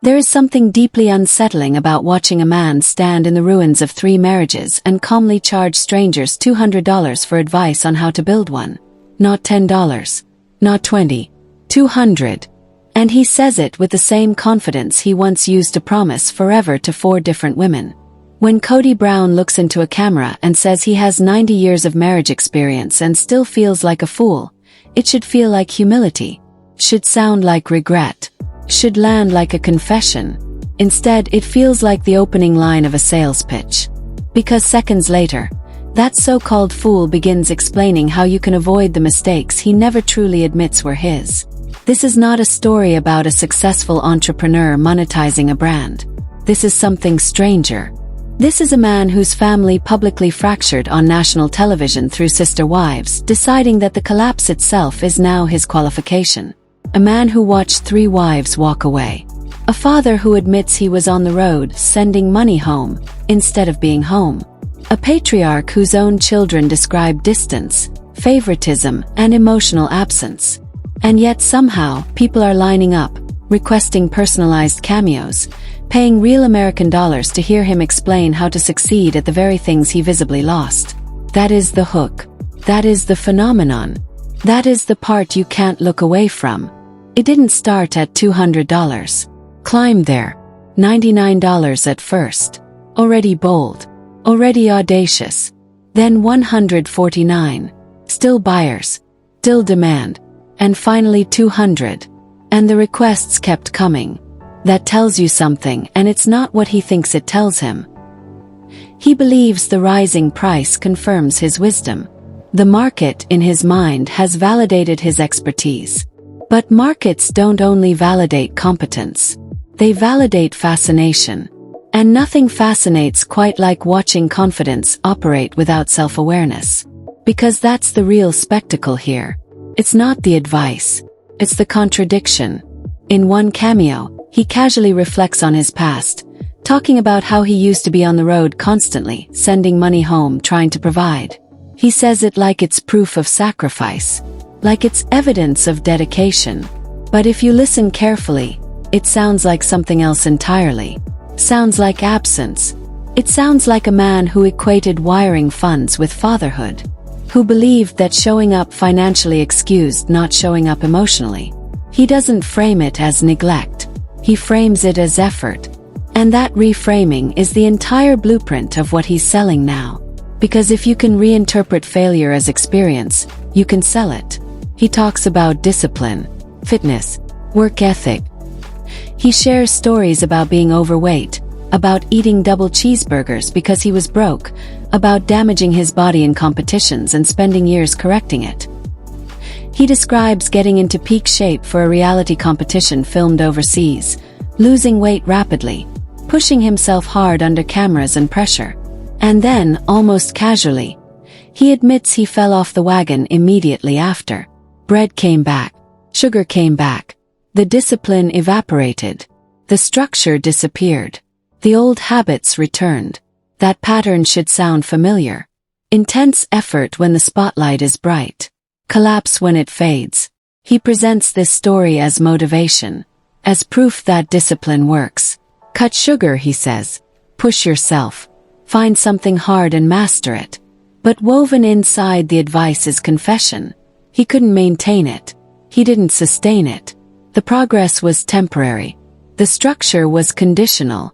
There is something deeply unsettling about watching a man stand in the ruins of 3 marriages and calmly charge strangers $200 for advice on how to build one. Not $10, not $20, $200. And he says it with the same confidence he once used to promise forever to 4 different women. When Kody Brown looks into a camera and says he has 90 years of marriage experience and still feels like a fool, it should feel like humility, should sound like regret, should land like a confession. Instead, it feels like the opening line of a sales pitch. Because seconds later, that so-called fool begins explaining how you can avoid the mistakes he never truly admits were his. This is not a story about a successful entrepreneur monetizing a brand. This is something stranger. This is a man whose family publicly fractured on national television through sister wives, deciding that the collapse itself is now his qualification. A man who watched 3 wives walk away. A father who admits he was on the road sending money home instead of being home. A patriarch whose own children describe distance, favoritism, and emotional absence. And yet somehow, people are lining up, requesting personalized cameos, paying real American dollars to hear him explain how to succeed at the very things he visibly lost. That is the hook. That is the phenomenon. That is the part you can't look away from. It didn't start at $200. Climb there. $99 at first. Already bold. Already audacious. Then $149. Still buyers. Still demand. And finally $200. And the requests kept coming. That tells you something, and it's not what he thinks it tells him. He believes the rising price confirms his wisdom. The market, in his mind, has validated his expertise. But markets don't only validate competence. They validate fascination. And nothing fascinates quite like watching confidence operate without self-awareness. Because that's the real spectacle here. It's not the advice. It's the contradiction. In one cameo, he casually reflects on his past, talking about how he used to be on the road constantly, sending money home, trying to provide. He says it like it's proof of sacrifice, like it's evidence of dedication. But if you listen carefully, it sounds like something else entirely. Sounds like absence. It sounds like a man who equated wiring funds with fatherhood, who believed that showing up financially excused not showing up emotionally. He doesn't frame it as neglect. He frames it as effort. And that reframing is the entire blueprint of what he's selling now. Because if you can reinterpret failure as experience, you can sell it. He talks about discipline, fitness, work ethic. He shares stories about being overweight, about eating double cheeseburgers because he was broke, about damaging his body in competitions and spending years correcting it. He describes getting into peak shape for a reality competition filmed overseas, losing weight rapidly, pushing himself hard under cameras and pressure. And then, almost casually, he admits he fell off the wagon immediately after. Bread came back. Sugar came back. The discipline evaporated. The structure disappeared. The old habits returned. That pattern should sound familiar. Intense effort when the spotlight is bright. Collapse when it fades. He presents this story as motivation, as proof that discipline works. Cut sugar, he says. Push yourself. Find something hard and master it. But woven inside the advice is confession. He couldn't maintain it. He didn't sustain it. The progress was temporary. The structure was conditional.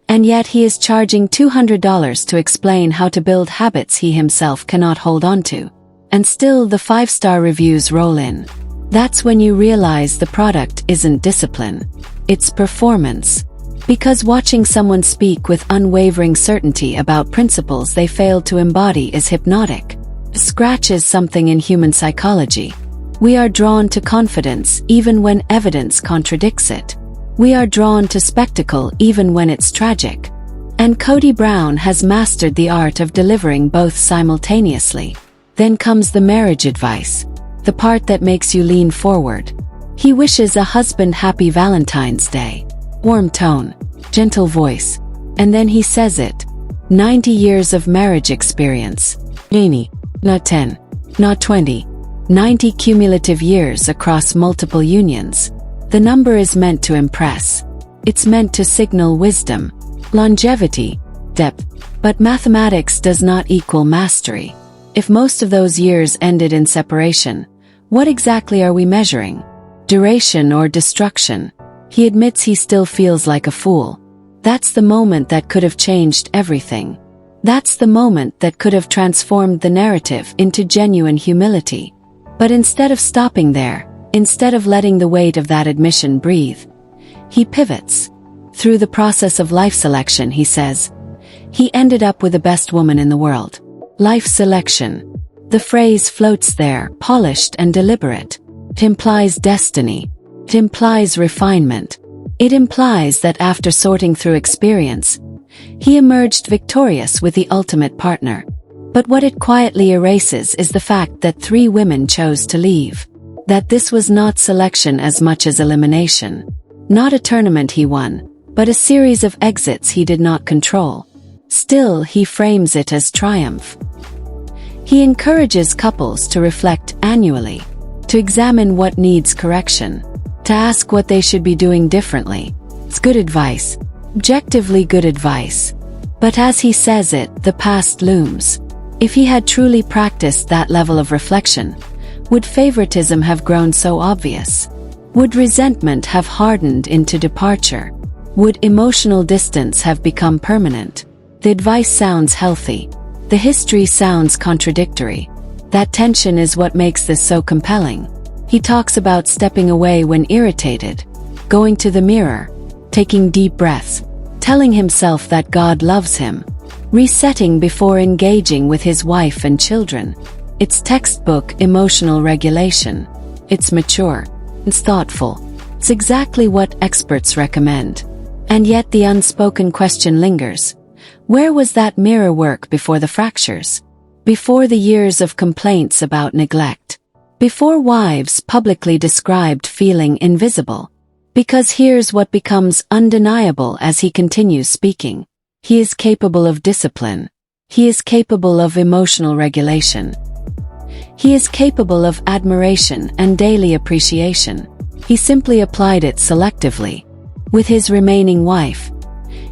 And yet he is charging $200 to explain how to build habits he himself cannot hold on to. And still the 5-star reviews roll in. That's when you realize the product isn't discipline. It's performance. Because watching someone speak with unwavering certainty about principles they failed to embody is hypnotic. Scratches something in human psychology. We are drawn to confidence even when evidence contradicts it. We are drawn to spectacle even when it's tragic. And Kody Brown has mastered the art of delivering both simultaneously. Then comes the marriage advice. The part that makes you lean forward. He wishes a husband happy Valentine's Day. Warm tone, gentle voice. And then he says it. 90 years of marriage experience. 90, not 10, not 20. 90 cumulative years across multiple unions. The number is meant to impress. It's meant to signal wisdom, longevity, depth, but mathematics does not equal mastery. If most of those years ended in separation, what exactly are we measuring? Duration or destruction? He admits he still feels like a fool. That's the moment that could have changed everything. That's the moment that could have transformed the narrative into genuine humility. But instead of stopping there, instead of letting the weight of that admission breathe, he pivots. Through the process of life selection, he says, he ended up with the best woman in the world. Life selection. The phrase floats there, polished and deliberate. It implies destiny. It implies refinement. It implies that after sorting through experience, he emerged victorious with the ultimate partner. But what it quietly erases is the fact that 3 women chose to leave. That this was not selection as much as elimination. Not a tournament he won, but a series of exits he did not control. Still, he frames it as triumph. He encourages couples to reflect annually, to examine what needs correction, to ask what they should be doing differently. It's good advice, objectively good advice. But as he says it, the past looms. If he had truly practiced that level of reflection, would favoritism have grown so obvious? Would resentment have hardened into departure? Would emotional distance have become permanent? The advice sounds healthy. The history sounds contradictory. That tension is what makes this so compelling. He talks about stepping away when irritated, going to the mirror, taking deep breaths, telling himself that God loves him, resetting before engaging with his wife and children. It's textbook emotional regulation. It's mature. It's thoughtful. It's exactly what experts recommend. And yet the unspoken question lingers. Where was that mirror work before the fractures? Before the years of complaints about neglect? Before wives publicly described feeling invisible? Because here's what becomes undeniable as he continues speaking. He is capable of discipline. He is capable of emotional regulation. He is capable of admiration and daily appreciation. He simply applied it selectively. With his remaining wife,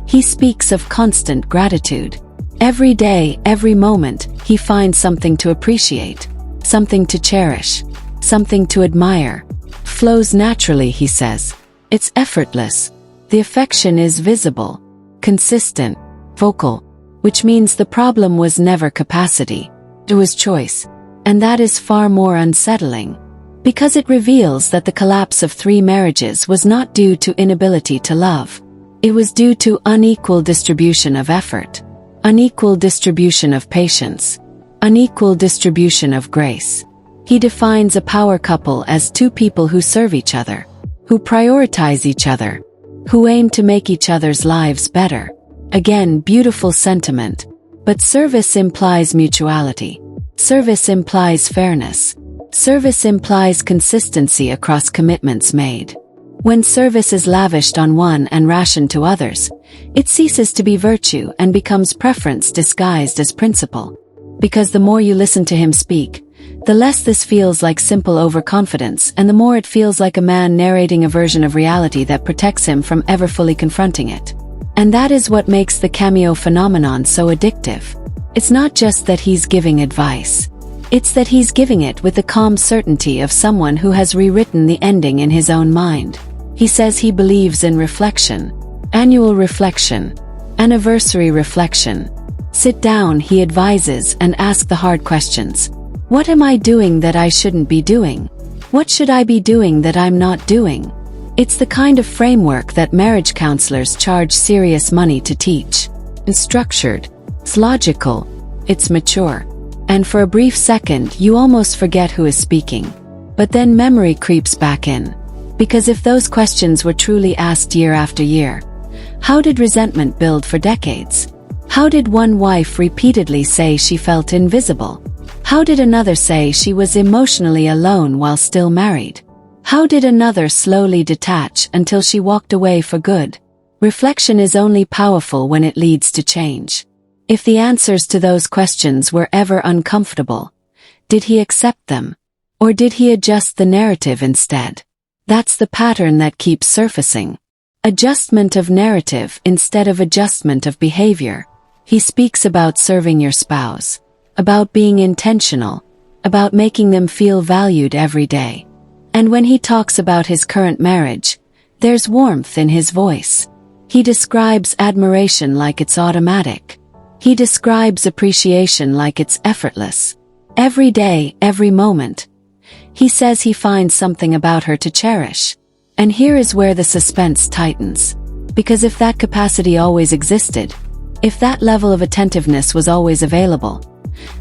he speaks of constant gratitude. Every day, every moment, he finds something to appreciate, something to cherish, something to admire. Flows naturally, he says. It's effortless. The affection is visible, consistent, vocal, which means the problem was never capacity. It was choice. And that is far more unsettling, because it reveals that the collapse of 3 marriages was not due to inability to love. It was due to unequal distribution of effort, unequal distribution of patience, unequal distribution of grace. He defines a power couple as 2 people who serve each other, who prioritize each other, who aim to make each other's lives better. Again, beautiful sentiment. But service implies mutuality. Service implies fairness. Service implies consistency across commitments made. When service is lavished on one and rationed to others, it ceases to be virtue and becomes preference disguised as principle. Because the more you listen to him speak, the less this feels like simple overconfidence and the more it feels like a man narrating a version of reality that protects him from ever fully confronting it. And that is what makes the cameo phenomenon so addictive. It's not just that he's giving advice. It's that he's giving it with the calm certainty of someone who has rewritten the ending in his own mind. He says he believes in reflection. Annual reflection. Anniversary reflection. Sit down, he advises, and ask the hard questions. What am I doing that I shouldn't be doing? What should I be doing that I'm not doing? It's the kind of framework that marriage counselors charge serious money to teach. It's structured. It's logical. It's mature. And for a brief second, you almost forget who is speaking. But then memory creeps back in. Because if those questions were truly asked year after year, how did resentment build for decades? How did one wife repeatedly say she felt invisible? How did another say she was emotionally alone while still married? How did another slowly detach until she walked away for good? Reflection is only powerful when it leads to change. If the answers to those questions were ever uncomfortable, did he accept them? Or did he adjust the narrative instead? That's the pattern that keeps surfacing. Adjustment of narrative instead of adjustment of behavior. He speaks about serving your spouse, about being intentional, about making them feel valued every day. And when he talks about his current marriage, there's warmth in his voice. He describes admiration like it's automatic. He describes appreciation like it's effortless. Every day, every moment. He says he finds something about her to cherish. And here is where the suspense tightens. Because if that capacity always existed, if that level of attentiveness was always available,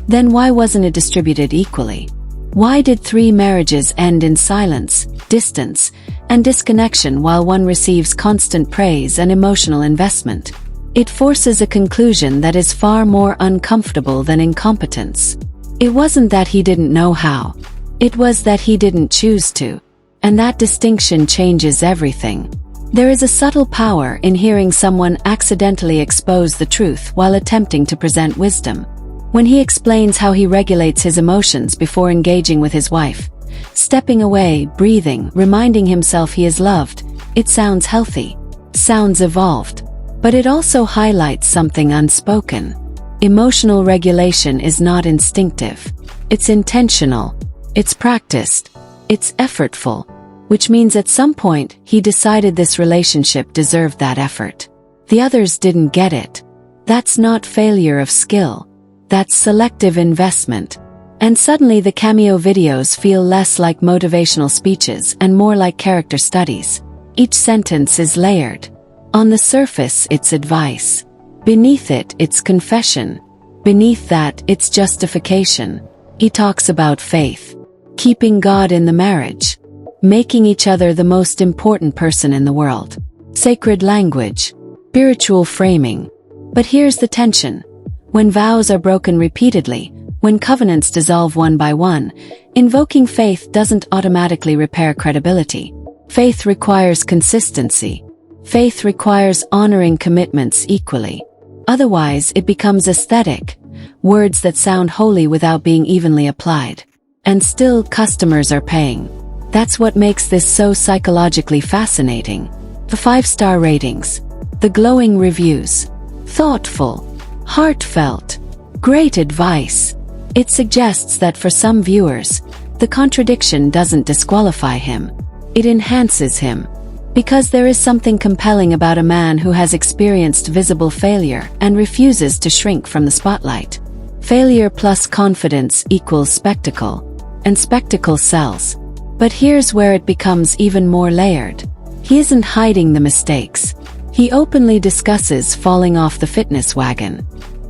then why wasn't it distributed equally? Why did 3 marriages end in silence, distance, and disconnection while one receives constant praise and emotional investment? It forces a conclusion that is far more uncomfortable than incompetence. It wasn't that he didn't know how. It was that he didn't choose to. And that distinction changes everything. There is a subtle power in hearing someone accidentally expose the truth while attempting to present wisdom. When he explains how he regulates his emotions before engaging with his wife, stepping away, breathing, reminding himself he is loved, it sounds healthy, sounds evolved. But it also highlights something unspoken. Emotional regulation is not instinctive. It's intentional. It's practiced. It's effortful. Which means at some point, he decided this relationship deserved that effort. The others didn't get it. That's not failure of skill. That's selective investment. And suddenly the cameo videos feel less like motivational speeches and more like character studies. Each sentence is layered. On the surface, it's advice. Beneath it, it's confession. Beneath that, it's justification. He talks about faith, keeping God in the marriage, making each other the most important person in the world, sacred language, spiritual framing. But here's the tension. When vows are broken repeatedly, when covenants dissolve one by one, invoking faith doesn't automatically repair credibility. Faith requires consistency. Faith requires honoring commitments equally. Otherwise, it becomes aesthetic, words that sound holy without being evenly applied. And still, customers are paying. That's what makes this so psychologically fascinating. The 5-star ratings, the glowing reviews, thoughtful, heartfelt, great advice. It suggests that for some viewers, the contradiction doesn't disqualify him. It enhances him. Because there is something compelling about a man who has experienced visible failure and refuses to shrink from the spotlight. Failure plus confidence equals spectacle, and spectacle sells. But here's where it becomes even more layered. He isn't hiding the mistakes. He openly discusses falling off the fitness wagon.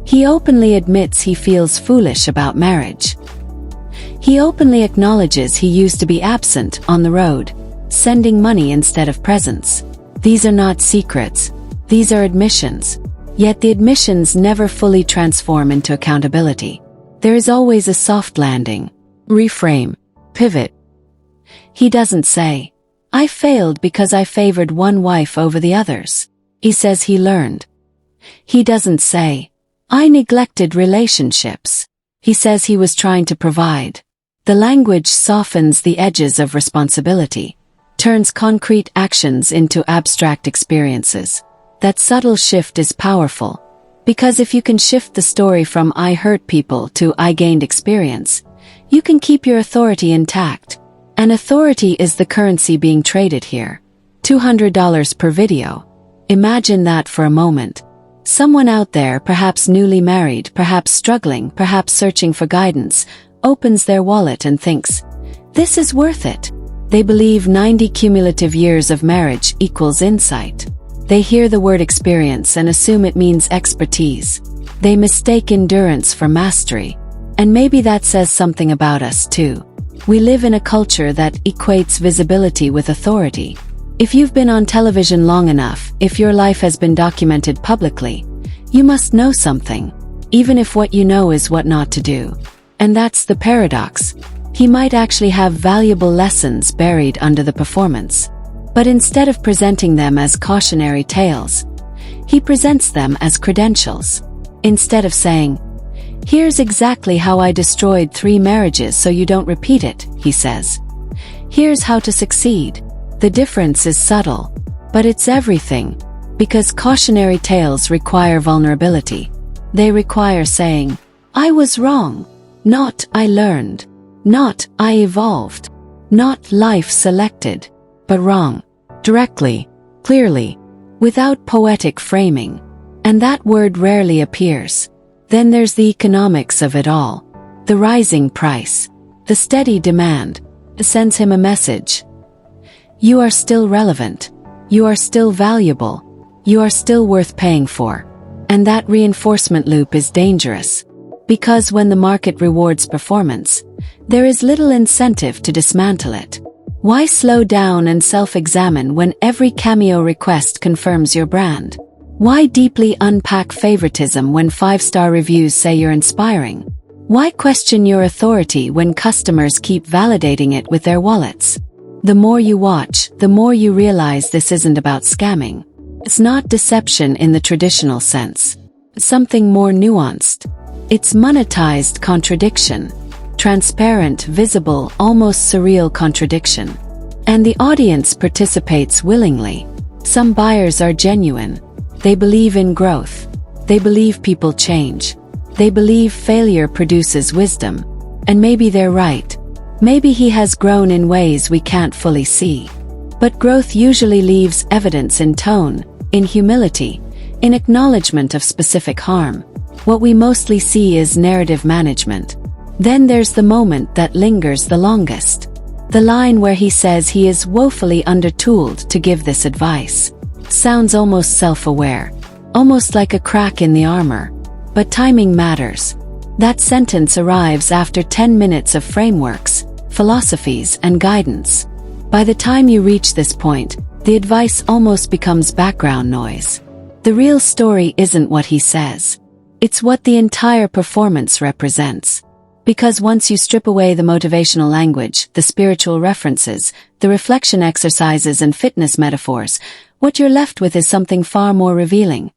He openly admits he feels foolish about marriage. He openly acknowledges he used to be absent on the road, sending money instead of presents. These are not secrets. These are admissions. Yet the admissions never fully transform into accountability. There is always a soft landing, reframe, pivot. He doesn't say, "I failed because I favored one wife over the others." He says he learned. He doesn't say, "I neglected relationships." He says he was trying to provide. The language softens the edges of responsibility, turns concrete actions into abstract experiences. That subtle shift is powerful, because if you can shift the story from "I hurt people" to "I gained experience," you can keep your authority intact. And authority is the currency being traded here. $200 per video. Imagine that for a moment. Someone out there, perhaps newly married, perhaps struggling, perhaps searching for guidance, opens their wallet and thinks, "This is worth it." They believe 90 cumulative years of marriage equals insight. They hear the word experience and assume it means expertise. They mistake endurance for mastery. And maybe that says something about us too. We live in a culture that equates visibility with authority. If you've been on television long enough, if your life has been documented publicly, you must know something, even if what you know is what not to do. And that's the paradox. He might actually have valuable lessons buried under the performance. But instead of presenting them as cautionary tales, he presents them as credentials. Instead of saying, "Here's exactly how I destroyed 3 marriages so you don't repeat it," he says, "Here's how to succeed." The difference is subtle, But it's everything. Because cautionary tales require vulnerability. They require saying, I was wrong. Not, I learned. Not, I evolved. Not, life selected. But wrong. Directly. Clearly. Without poetic framing. And that word rarely appears. Then there's the economics of it all. The rising price. The steady demand. Sends him a message. You are still relevant. You are still valuable. You are still worth paying for. And that reinforcement loop is dangerous. Because when the market rewards performance, there is little incentive to dismantle it. Why slow down and self-examine when every cameo request confirms your brand? Why deeply unpack favoritism when 5-star reviews say you're inspiring? Why question your authority when customers keep validating it with their wallets? The more you watch, the more you realize this isn't about scamming. It's not deception in the traditional sense. It's something more nuanced. It's monetized contradiction. Transparent, visible, almost surreal contradiction. And the audience participates willingly. Some buyers are genuine. They believe in growth. They believe people change. They believe failure produces wisdom. And maybe they're right. Maybe he has grown in ways we can't fully see. But growth usually leaves evidence in tone, in humility, in acknowledgement of specific harm. What we mostly see is narrative management. Then there's the moment that lingers the longest. The line where he says he is woefully undertooled to give this advice. Sounds almost self-aware. Almost like a crack in the armor. But timing matters. That sentence arrives after 10 minutes of frameworks, philosophies, and guidance. By the time you reach this point, the advice almost becomes background noise. The real story isn't what he says. It's what the entire performance represents. Because once you strip away the motivational language, the spiritual references, the reflection exercises and fitness metaphors, what you're left with is something far more revealing.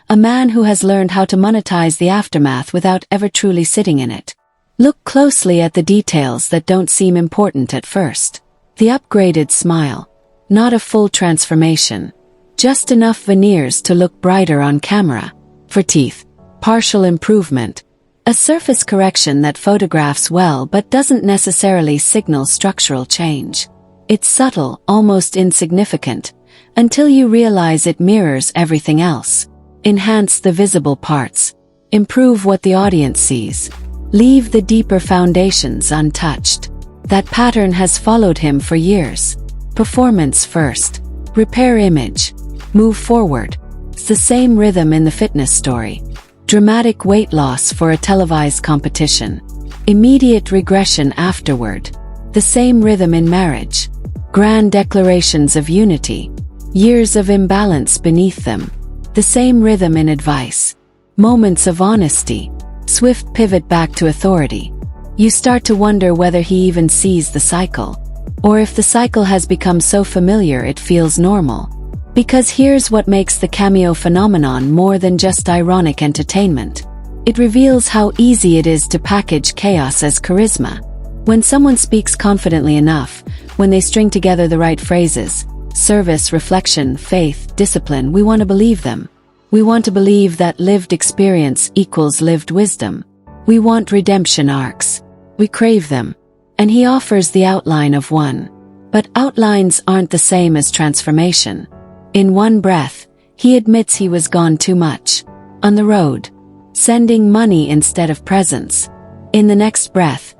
A man who has learned how to monetize the aftermath without ever truly sitting in it. Look closely at the details that don't seem important at first. The upgraded smile. Not a full transformation. Just enough veneers to look brighter on camera. For teeth. Partial improvement. A surface correction that photographs well but doesn't necessarily signal structural change. It's subtle, almost insignificant, until you realize it mirrors everything else. Enhance the visible parts. Improve what the audience sees. Leave the deeper foundations untouched. That pattern has followed him for years. Performance first. Repair image. Move forward. It's the same rhythm in the fitness story. Dramatic weight loss for a televised competition. Immediate regression afterward. The same rhythm in marriage. Grand declarations of unity. Years of imbalance beneath them. The same rhythm in advice. Moments of honesty. Swift pivot back to authority. You start to wonder whether he even sees the cycle. Or if the cycle has become so familiar it feels normal. Because here's what makes the cameo phenomenon more than just ironic entertainment. It reveals how easy it is to package chaos as charisma. When someone speaks confidently enough, when they string together the right phrases, service, reflection, faith, discipline, we want to believe them. We want to believe that lived experience equals lived wisdom. We want redemption arcs. We crave them. And he offers the outline of one. But outlines aren't the same as transformation. In one breath, he admits he was gone too much. On the road. Sending money instead of presents. In the next breath,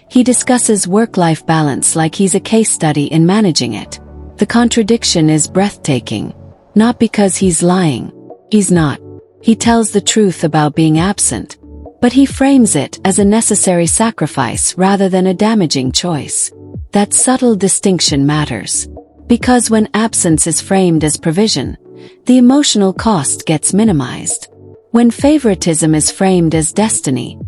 he discusses work-life balance like he's a case study in managing it. The contradiction is breathtaking. Not because he's lying. He's not. He tells the truth about being absent. But he frames it as a necessary sacrifice rather than a damaging choice. That subtle distinction matters. Because when absence is framed as provision, the emotional cost gets minimized. When favoritism is framed as destiny,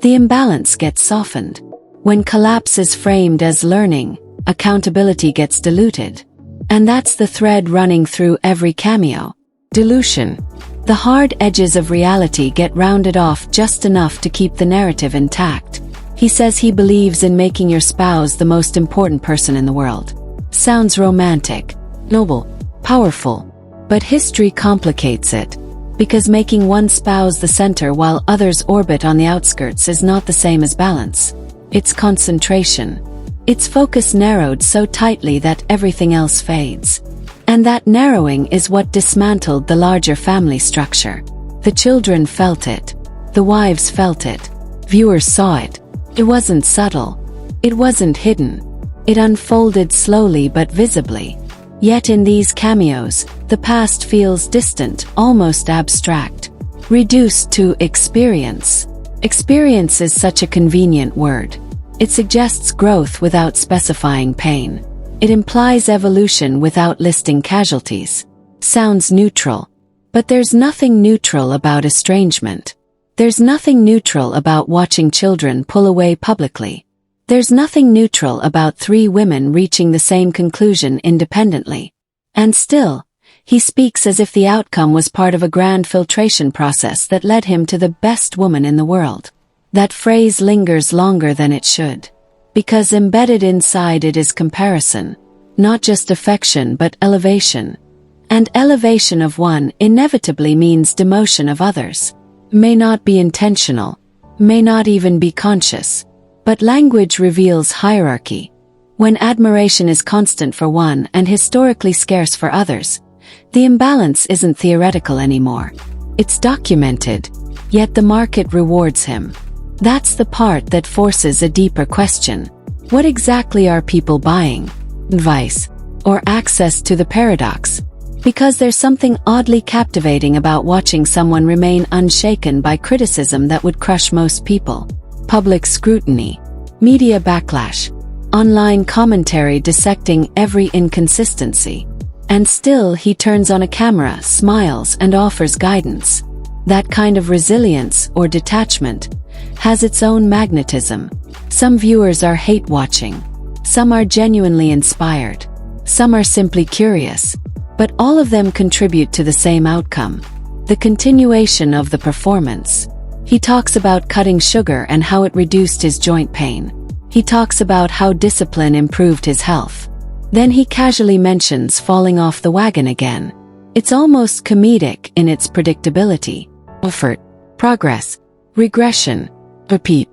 the imbalance gets softened. When collapse is framed as learning, accountability gets diluted. And that's the thread running through every cameo. Dilution. The hard edges of reality get rounded off just enough to keep the narrative intact. He says he believes in making your spouse the most important person in the world. Sounds romantic, noble, powerful. But history complicates it. Because making one spouse the center while others orbit on the outskirts is not the same as balance. It's concentration. Its focus narrowed so tightly that everything else fades. And that narrowing is what dismantled the larger family structure. The children felt it. The wives felt it. Viewers saw it. It wasn't subtle. It wasn't hidden. It unfolded slowly but visibly. Yet in these cameos, the past feels distant, almost abstract. Reduced to experience. Experience is such a convenient word. It suggests growth without specifying pain. It implies evolution without listing casualties. Sounds neutral. But there's nothing neutral about estrangement. There's nothing neutral about watching children pull away publicly. There's nothing neutral about three women reaching the same conclusion independently. And still, he speaks as if the outcome was part of a grand filtration process that led him to the best woman in the world. That phrase lingers longer than it should. Because embedded inside it is comparison. Not just affection but elevation. And elevation of one inevitably means demotion of others. May not be intentional. May not even be conscious. But language reveals hierarchy. When admiration is constant for one and historically scarce for others, the imbalance isn't theoretical anymore. It's documented. Yet the market rewards him. That's the part that forces a deeper question. What exactly are people buying? Advice? Or access to the paradox? Because there's something oddly captivating about watching someone remain unshaken by criticism that would crush most people. Public scrutiny. Media backlash. Online commentary dissecting every inconsistency. And still he turns on a camera, smiles, and offers guidance. That kind of resilience, or detachment, has its own magnetism. Some viewers are hate-watching. Some are genuinely inspired. Some are simply curious. But all of them contribute to the same outcome. The continuation of the performance. He talks about cutting sugar and how it reduced his joint pain. He talks about how discipline improved his health. Then he casually mentions falling off the wagon again. It's almost comedic in its predictability. Effort, progress, regression, repeat.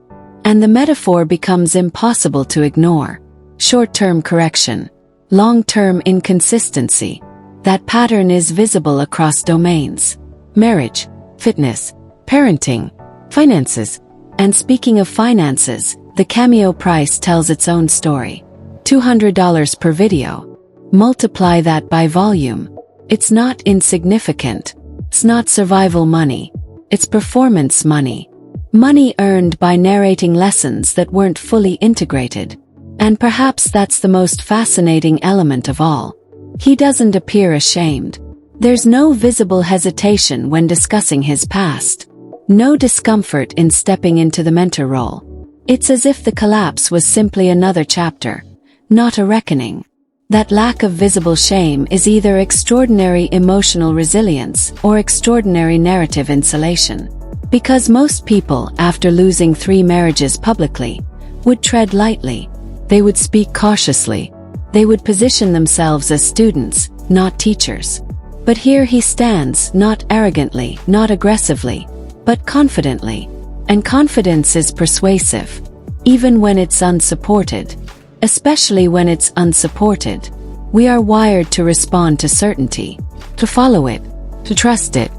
And the metaphor becomes impossible to ignore. Short-term correction, long-term inconsistency. That pattern is visible across domains. Marriage, fitness, parenting, finances. And speaking of finances, the cameo price tells its own story. $200 per video. Multiply that by volume. It's not insignificant. It's not survival money. It's performance money. Money earned by narrating lessons that weren't fully integrated. And perhaps that's the most fascinating element of all. He doesn't appear ashamed. There's no visible hesitation when discussing his past. No discomfort in stepping into the mentor role. It's as if the collapse was simply another chapter, not a reckoning. That lack of visible shame is either extraordinary emotional resilience or extraordinary narrative insulation. Because most people, after losing 3 marriages publicly, would tread lightly. They would speak cautiously. They would position themselves as students, not teachers. But here he stands, not arrogantly, not aggressively, but confidently. And confidence is persuasive, even when it's unsupported. Especially when it's unsupported. We are wired to respond to certainty, to follow it, to trust it.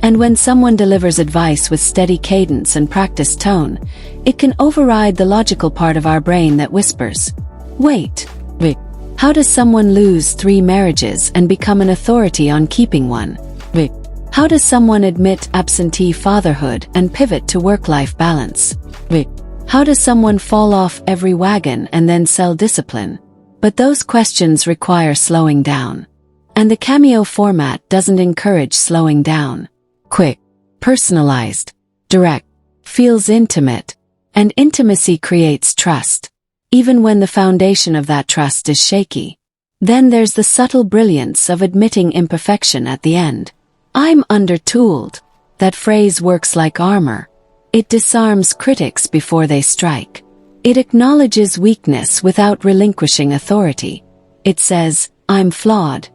And when someone delivers advice with steady cadence and practiced tone, it can override the logical part of our brain that whispers, wait. How does someone lose 3 marriages and become an authority on keeping one? How does someone admit absentee fatherhood and pivot to work-life balance? How does someone fall off every wagon and then sell discipline? But those questions require slowing down. And the cameo format doesn't encourage slowing down. Quick, personalized, direct, feels intimate, and intimacy creates trust. Even when the foundation of that trust is shaky. Then there's the subtle brilliance of admitting imperfection at the end. I'm undertooled. That phrase works like armor. It disarms critics before they strike. It acknowledges weakness without relinquishing authority. It says, I'm flawed,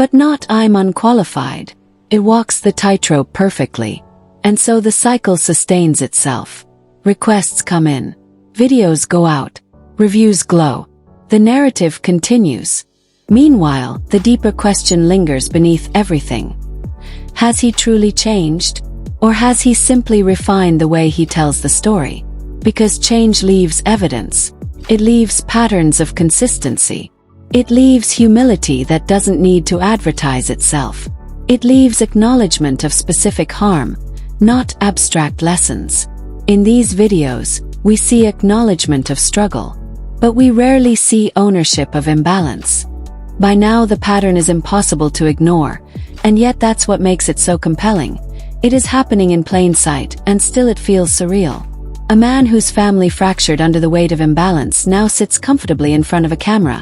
But not I'm unqualified. It walks the tightrope perfectly. And so the cycle sustains itself. Requests come in. Videos go out. Reviews glow. The narrative continues. Meanwhile, the deeper question lingers beneath everything. Has he truly changed? Or has he simply refined the way he tells the story? Because change leaves evidence. It leaves patterns of consistency. It leaves humility that doesn't need to advertise itself. It leaves acknowledgement of specific harm, not abstract lessons. In these videos, we see acknowledgement of struggle, but we rarely see ownership of imbalance. By now the pattern is impossible to ignore, and yet that's what makes it so compelling. It is happening in plain sight, and still it feels surreal. A man whose family fractured under the weight of imbalance now sits comfortably in front of a camera,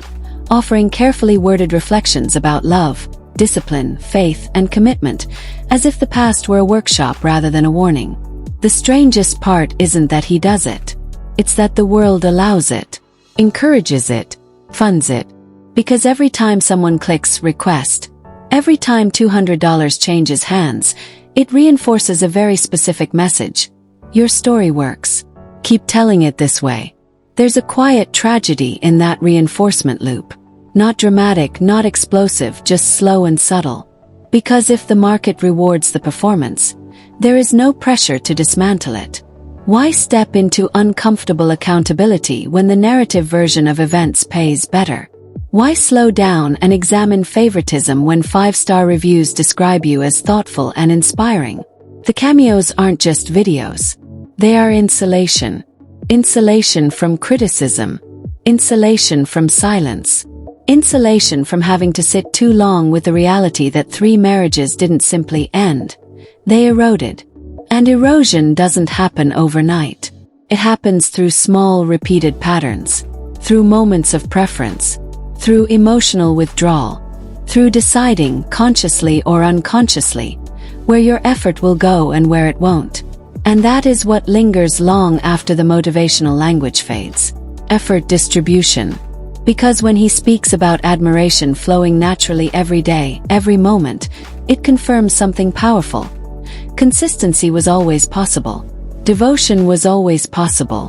offering carefully worded reflections about love, discipline, faith, and commitment, as if the past were a workshop rather than a warning. The strangest part isn't that he does it. It's that the world allows it, encourages it, funds it. Because every time someone clicks request, every time $200 changes hands, it reinforces a very specific message. Your story works. Keep telling it this way. There's a quiet tragedy in that reinforcement loop. Not dramatic, not explosive, just slow and subtle. Because if the market rewards the performance, there is no pressure to dismantle it. Why step into uncomfortable accountability when the narrative version of events pays better? Why slow down and examine favoritism when 5-star reviews describe you as thoughtful and inspiring? The cameos aren't just videos. They are insulation. Insulation from criticism. Insulation from silence. Insulation from having to sit too long with the reality that 3 marriages didn't simply end. They eroded. And erosion doesn't happen overnight. It happens through small, repeated patterns. Through moments of preference. Through emotional withdrawal. Through deciding, consciously or unconsciously, where your effort will go and where it won't. And that is what lingers long after the motivational language fades. Effort distribution. Because when he speaks about admiration flowing naturally every day, every moment, it confirms something powerful. Consistency was always possible. Devotion was always possible.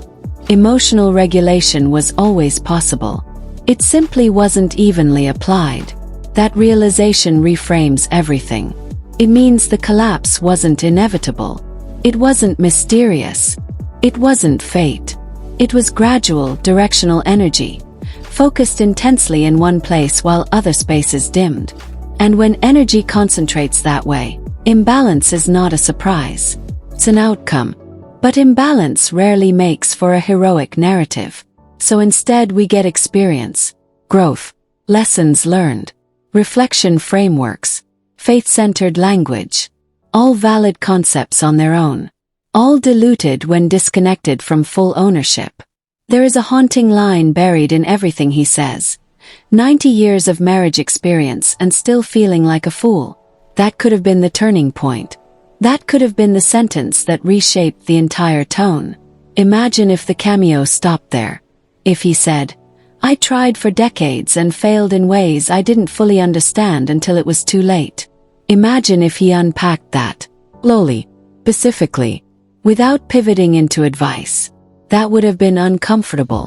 Emotional regulation was always possible. It simply wasn't evenly applied. That realization reframes everything. It means the collapse wasn't inevitable. It wasn't mysterious. It wasn't fate. It was gradual, directional energy, focused intensely in one place while other spaces dimmed. And when energy concentrates that way, imbalance is not a surprise. It's an outcome. But imbalance rarely makes for a heroic narrative. So instead we get experience, growth, lessons learned, reflection frameworks, faith-centered language. All valid concepts on their own. All diluted when disconnected from full ownership. There is a haunting line buried in everything he says. 90 years of marriage experience and still feeling like a fool. That could have been the turning point. That could have been the sentence that reshaped the entire tone. Imagine if the cameo stopped there. If he said, I tried for decades and failed in ways I didn't fully understand until it was too late. Imagine if he unpacked that, slowly, specifically, without pivoting into advice. That would have been uncomfortable.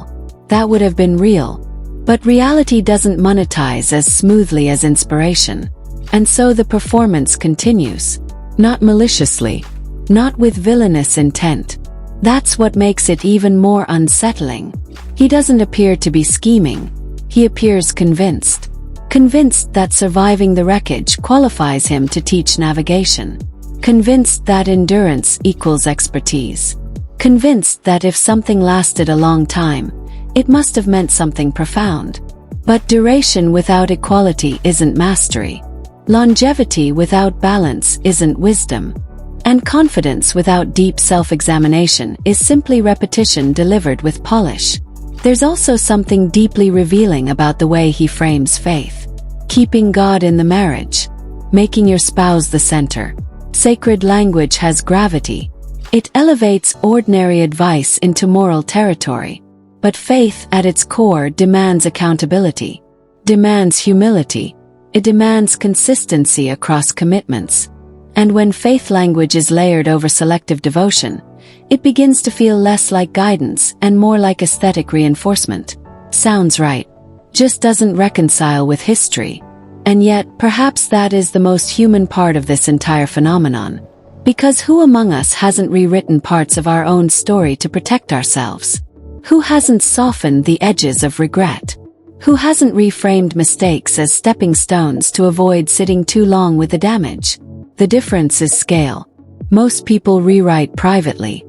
That would have been real. But reality doesn't monetize as smoothly as inspiration. And so the performance continues. Not maliciously. Not with villainous intent. That's what makes it even more unsettling. He doesn't appear to be scheming. He appears convinced. Convinced that surviving the wreckage qualifies him to teach navigation. Convinced that endurance equals expertise. Convinced that if something lasted a long time, it must have meant something profound. But duration without equality isn't mastery. Longevity without balance isn't wisdom. And confidence without deep self-examination is simply repetition delivered with polish. There's also something deeply revealing about the way he frames faith. Keeping God in the marriage. Making your spouse the center. Sacred language has gravity. It elevates ordinary advice into moral territory. But faith at its core demands accountability. Demands humility. It demands consistency across commitments. And when faith language is layered over selective devotion, it begins to feel less like guidance and more like aesthetic reinforcement. Sounds right. Just doesn't reconcile with history. And yet, perhaps that is the most human part of this entire phenomenon. Because who among us hasn't rewritten parts of our own story to protect ourselves? Who hasn't softened the edges of regret? Who hasn't reframed mistakes as stepping stones to avoid sitting too long with the damage? The difference is scale. Most people rewrite privately.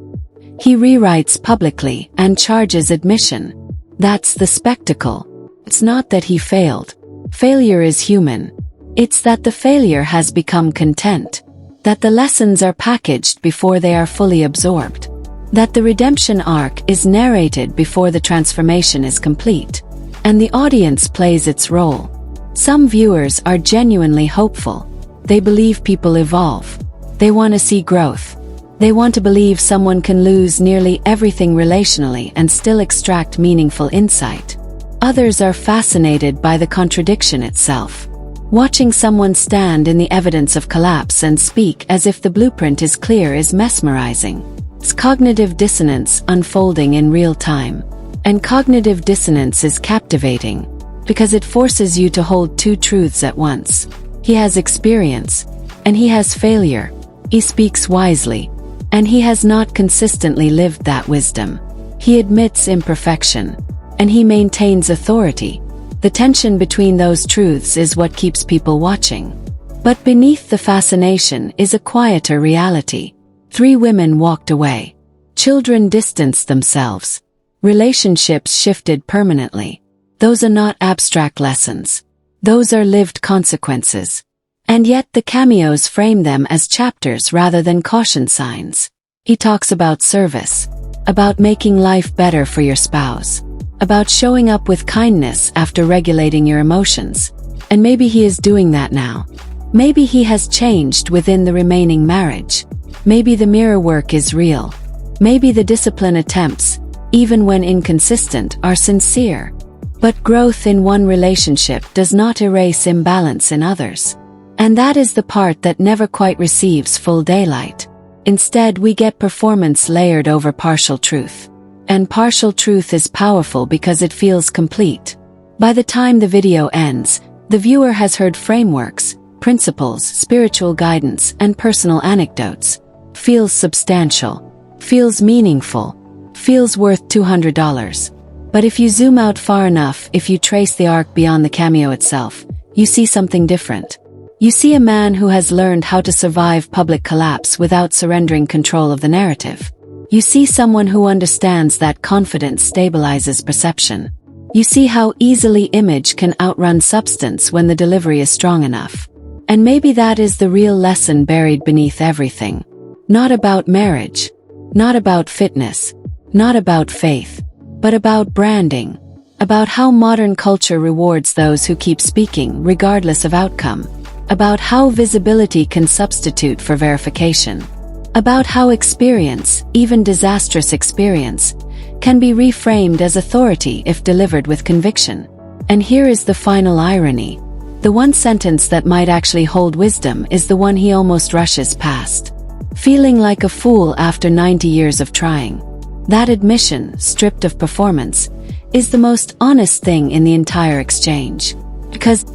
He rewrites publicly and charges admission. That's the spectacle. It's not that he failed. Failure is human. It's that the failure has become content. That the lessons are packaged before they are fully absorbed. That the redemption arc is narrated before the transformation is complete. And the audience plays its role. Some viewers are genuinely hopeful. They believe people evolve. They want to see growth. They want to believe someone can lose nearly everything relationally and still extract meaningful insight. Others are fascinated by the contradiction itself. Watching someone stand in the evidence of collapse and speak as if the blueprint is clear is mesmerizing. It's cognitive dissonance unfolding in real time. And cognitive dissonance is captivating, because it forces you to hold two truths at once. He has experience, and he has failure. He speaks wisely, and he has not consistently lived that wisdom. He admits imperfection, and he maintains authority. The tension between those truths is what keeps people watching. But beneath the fascination is a quieter reality. 3 women walked away. Children distanced themselves. Relationships shifted permanently. Those are not abstract lessons. Those are lived consequences. And yet the cameos frame them as chapters rather than caution signs. He talks about service, about making life better for your spouse, about showing up with kindness after regulating your emotions. And maybe he is doing that now. Maybe he has changed within the remaining marriage. Maybe the mirror work is real. Maybe the discipline attempts, even when inconsistent, are sincere. But growth in one relationship does not erase imbalance in others. And that is the part that never quite receives full daylight. Instead, we get performance layered over partial truth. And partial truth is powerful because it feels complete. By the time the video ends, the viewer has heard frameworks, principles, spiritual guidance, and personal anecdotes. Feels substantial. Feels meaningful. Feels worth $200. But if you zoom out far enough, if you trace the arc beyond the cameo itself, you see something different. You see a man who has learned how to survive public collapse without surrendering control of the narrative. You see someone who understands that confidence stabilizes perception. You see how easily image can outrun substance when the delivery is strong enough. And maybe that is the real lesson buried beneath everything. Not about marriage. Not about fitness. Not about faith. But about branding. About how modern culture rewards those who keep speaking regardless of outcome. About how visibility can substitute for verification. About how experience, even disastrous experience, can be reframed as authority if delivered with conviction. And here is the final irony. The one sentence that might actually hold wisdom is the one he almost rushes past. Feeling like a fool after 90 years of trying. That admission, stripped of performance, is the most honest thing in the entire exchange. Because